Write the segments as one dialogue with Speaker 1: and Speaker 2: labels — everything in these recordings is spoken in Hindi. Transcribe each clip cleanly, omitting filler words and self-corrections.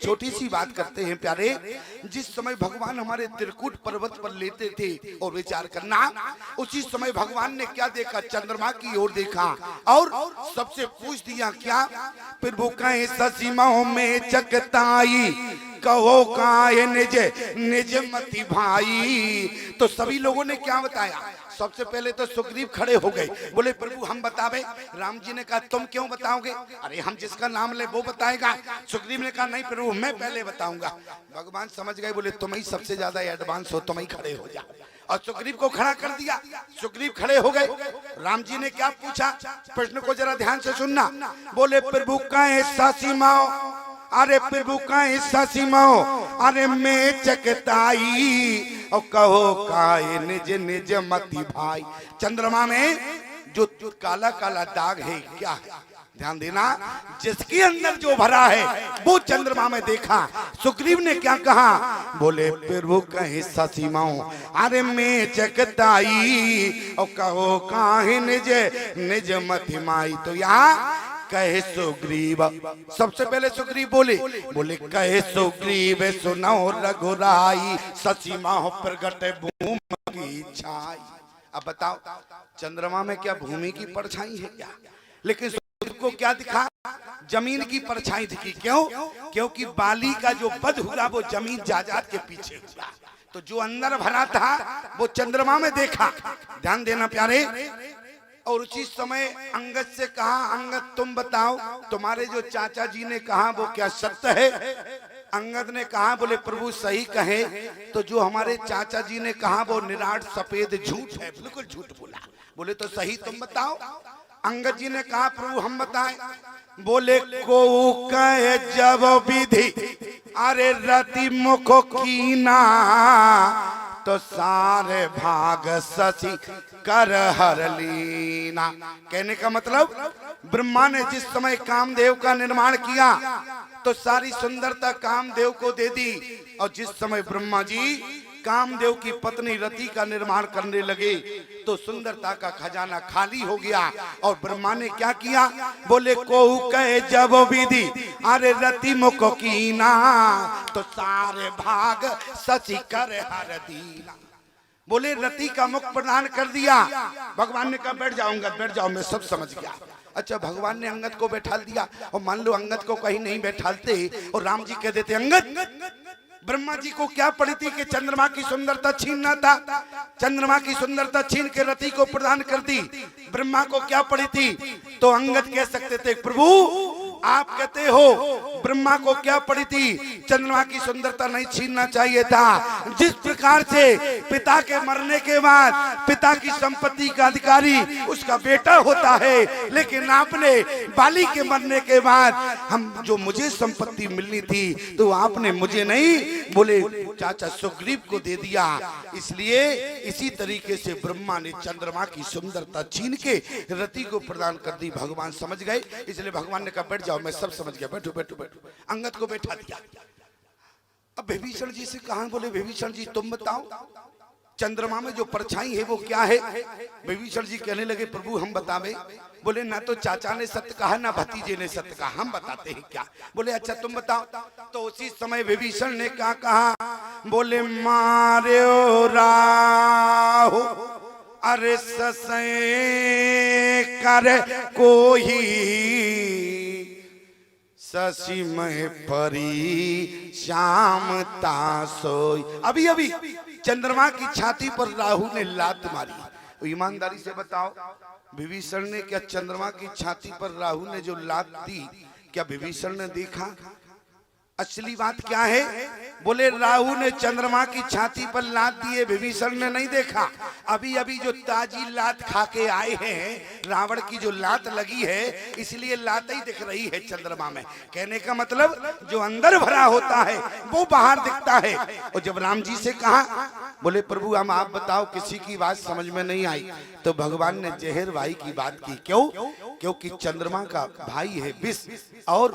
Speaker 1: छोटी सी बात करते हैं प्यारे। जिस समय भगवान हमारे त्रिकुट पर्वत पर लेते थे और विचार करना, उसी समय भगवान ने क्या देखा? चंद्रमा की ओर देखा और सबसे पूछ दिया क्या? प्रभु कहे ससीमाओं में चकताई, कहो काहे निज निज मति भाई। तो सभी लोगों ने क्या बताया? सबसे पहले तो सुग्रीव खड़े हो गए, बोले प्रभु हम बतावे। राम जी ने कहा तुम क्यों बताओगे? अरे हम जिसका नाम ले वो बताएगा। सुग्रीव ने कहा नहीं प्रभु मैं पहले बताऊंगा। भगवान समझ गए, बोले तुम ही सबसे ज्यादा एडवांस हो, तुम ही खड़े हो जा। और सुग्रीव को खड़ा कर दिया। सुग्रीव खड़े हो गए। राम जी ने क्या पूछा? प्रश्न को जरा ध्यान से सुनना। बोले प्रभु काहे सासीमाओ, अरे प्रभु काहे सासीमाओ, अरे मैं चकताई, और कहो काहे निज निज मति भाई। चंद्रमा में जो काला काला दाग है क्या है? ध्यान देना, जिसके अंदर जो भरा है वो चंद्रमा में देखा। सुग्रीव ने क्या कहा? बोले प्रभु कहे ससीमाओ, अरे मैं चकताई, और कहो काहे निज निज मति माई। तो यहाँ कहे सुग्रीव, सबसे पहले सुग्रीव बोले कहे सुग्रीव सुनो रघुराई, ससीमाओ प्रगट भूमि की छाई। अब बताओ चंद्रमा में क्या भूमि की परछाई है क्या? लेकिन सुग्रीव को क्या दिखा? जमीन की परछाई दिखी। क्यों? क्योंकि बाली का जो वध हुआ वो जमीन जायदाद के पीछे हुआ। तो जो अंदर भरा था वो चंद्रमा में देखा। ध्यान देना प्यारे। और उसी समय अंगद से कहा अंगद तुम बताओ, तुम्हारे जो चाचा जी ने कहा वो क्या सत्य है? अंगद ने कहा बोले प्रभु सही कहे तो जो हमारे चाचा जी ने कहा वो निराट सफेद झूठ है, बिल्कुल झूठ बोला। बोले तो सही तुम बताओ। अंगद जी ने कहा प्रभु हम बताएं। बोले को कहे जब विधि, अरे रति मुख कीना, तो सारे भाग ससी कर हर लीना। कहने का मतलब ब्रह्मा ने जिस समय कामदेव का निर्माण किया तो सारी सुंदरता कामदेव को दे दी। और जिस समय ब्रह्मा जी कामदेव की पत्नी रति का निर्माण करने लगे तो सुंदरता का खजाना खाली हो गया। और ब्रह्मा ने क्या किया? बोले को कहे जब विधि, अरे रति मुख कीना, तो सारे भाग सची कर हर दीना। बोले रति का मुख प्रदान कर दिया। भगवान ने कहा बैठ जाऊंगा, बैठ जाओ मैं सब समझ गया। अच्छा भगवान ने अंगद को बैठा दिया। और मान लो अंगद को कहीं नहीं बैठाते और राम जी कह देते अंगद, ब्रह्मा जी को क्या पड़ी थी कि चंद्रमा की सुंदरता छीनना था? चंद्रमा की सुंदरता छीन के रति को प्रदान कर दी। ब्रह्मा को क्या पड़ी थी? तो अंगद कह सकते थे प्रभु आप कहते हो ब्रह्मा को क्या पड़ी थी? चंद्रमा की सुंदरता नहीं छीनना चाहिए था। जिस प्रकार से पिता के मरने के बाद पिता की संपत्ति का अधिकारी उसका बेटा होता है, लेकिन आपने बाली के मरने के बाद हम जो मुझे संपत्ति मिलनी थी तो आपने मुझे नहीं, बोले चाचा सुग्रीव को दे दिया। इसलिए इसी तरीके से ब्रह्मा ने चंद्रमा की सुंदरता छीन के रति को प्रदान कर दी। भगवान समझ गए, इसलिए भगवान ने कहा बैठ जाओ मैं सब समझ गया, बैठो बैठो बैठो। अंगद को बैठा दिया। अब विभीषण जी से कहा, बोले विभीषण जी तुम बताओ चंद्रमा में जो परछाई है वो क्या है? विभीषण जी कहने लगे प्रभु हम बतावे। बोले ना तो चाचा ने सत्य कहा ना भतीजे ने सत्य कहा, हम बताते हैं क्या। बोले अच्छा तुम बताओ। तो उसी समय विभीषण ने क्या कहा? बोले मारे राहु, अरे ससे कर कोई, शशि मह परी श्याम तासोई। अभी अभी चंद्रमा की छाती पर राहु ने लात मारी। तो ईमानदारी से बताओ विभीषण ने क्या चंद्रमा की छाती पर राहु ने जो लात दी क्या विभीषण ने देखा? असली बात क्या है? बोले राहु ने चंद्रमा की छाती पर लात दिए, विभीषण ने नहीं देखा। अभी अभी जो ताजी लात खा के आए हैं, रावण की जो लात लगी है इसलिए लात ही दिख रही है चंद्रमा में। कहने का मतलब जो अंदर भरा होता है वो बाहर दिखता है। और जब राम जी से कहा, बोले प्रभु हम आप बताओ, किसी की बात समझ में नहीं आई तो भगवान ने जहर भाई की बात की। क्यों? क्योंकि चंद्रमा का भाई है विष और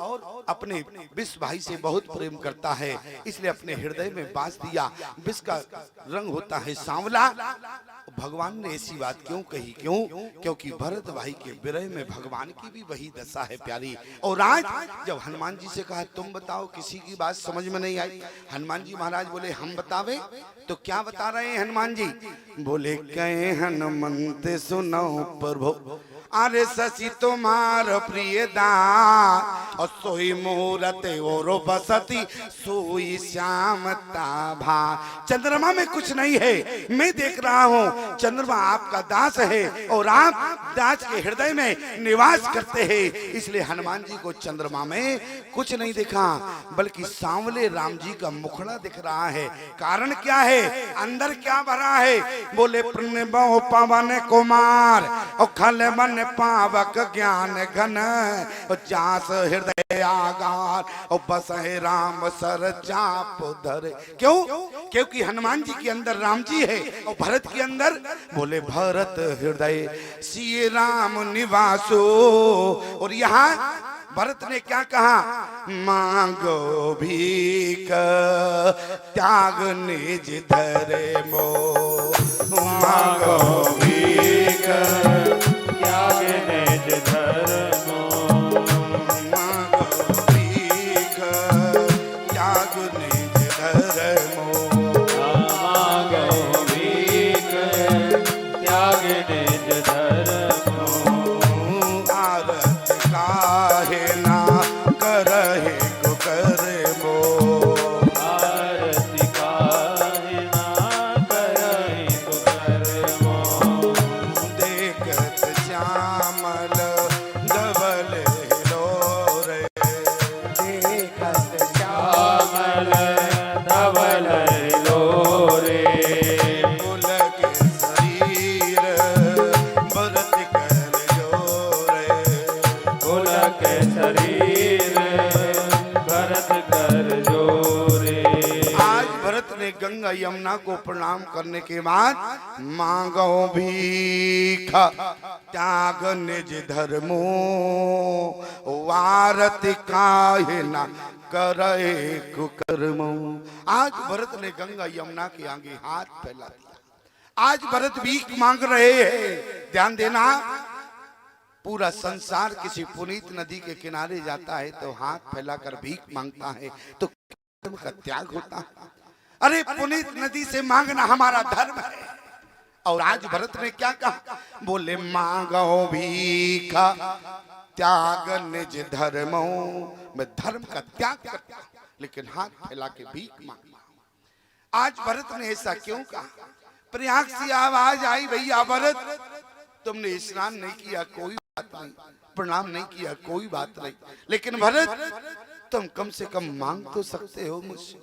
Speaker 1: अपने विष भाई से बहुत प्रेम करता है, इसलिए अपने हृदय में बास दिया। विष का रंग होता है सांवला। भगवान ने ऐसी बात क्यों कही? क्यों? क्योंकि भरत भाई के विरह में भगवान की भी वही दशा है प्यारी। और आज जब हनुमान जी से कहा तुम बताओ, किसी की बात समझ में नहीं आई। हनुमान जी महाराज बोले हम बतावे। तो क्या बता रहे हैं हनुमान जी? बोले कहे हनुमंत सुनो प्रभु, अरे शशि तुम्हार प्रिय दान और सोई मुहूर्त और बसती सोई श्यामता भा। चंद्रमा में कुछ नहीं है, मैं देख रहा हूँ चंद्रमा आपका दास है और आप दास के हृदय में निवास करते हैं, इसलिए हनुमान जी को चंद्रमा में कुछ नहीं दिखा, बल्कि सांवले राम जी का मुखड़ा दिख रहा है। कारण क्या है? अंदर क्या भरा है? बोले प्रणव पवन कुमार और खल मन पावक ज्ञान घन और जास हृदय आगार और बस है राम सर चाप धर। क्यों? क्योंकि हनुमान जी के अंदर राम जी है और भरत के अंदर बोले भरत हृदय श्री राम निवासो। और यहाँ भरत ने क्या कहा? मांगो भीख त्याग निज धरे मो, मांगो भीख त्याग निज धर्मो, मांगो भीख त्याग निज धर्मो, मांगो भीख त्याग निज धर्मो। आरत काहे ना करहे को करमो, आरती काहे ना करहे को करमो। देखत श्यामल धवल हिलोरे, देखत श्यामल धवल हिलोरे। पुलक शरीर भरत कर जोरे, पुलक शरीर भरत कर जोरे। आज भरत ने गंगा यमुना को प्रणाम करने के बाद मांगो भीख त्याग निज धर्मो, वारति काहे ना करे कुकर्मो। आज भरत ने गंगा यमुना के आगे हाथ फैला दिया। आज भरत भीख मांग रहे हैं। ध्यान देना, पूरा संसार किसी पुनीत नदी के किनारे जाता है तो हाथ फैलाकर भीख मांगता है, तो धर्म का त्याग होता है। अरे पुनीत नदी से मांगना हमारा धर्म है। और आज भरत ने क्या कहा? बोले मांगो भीख त्याग निज धर्मो, मैं धर्म का त्याग करता हूं, लेकिन हाथ फैला के भीख मांगता। आज भरत ने ऐसा क्यों कहा? प्रयाग से आवाज आई, भैया भरत तुमने स्नान नहीं किया कोई बात नहीं, प्रणाम नहीं किया कोई बात नहीं, लेकिन भरत तुम कम से कम मांग तो सकते हो मुझसे।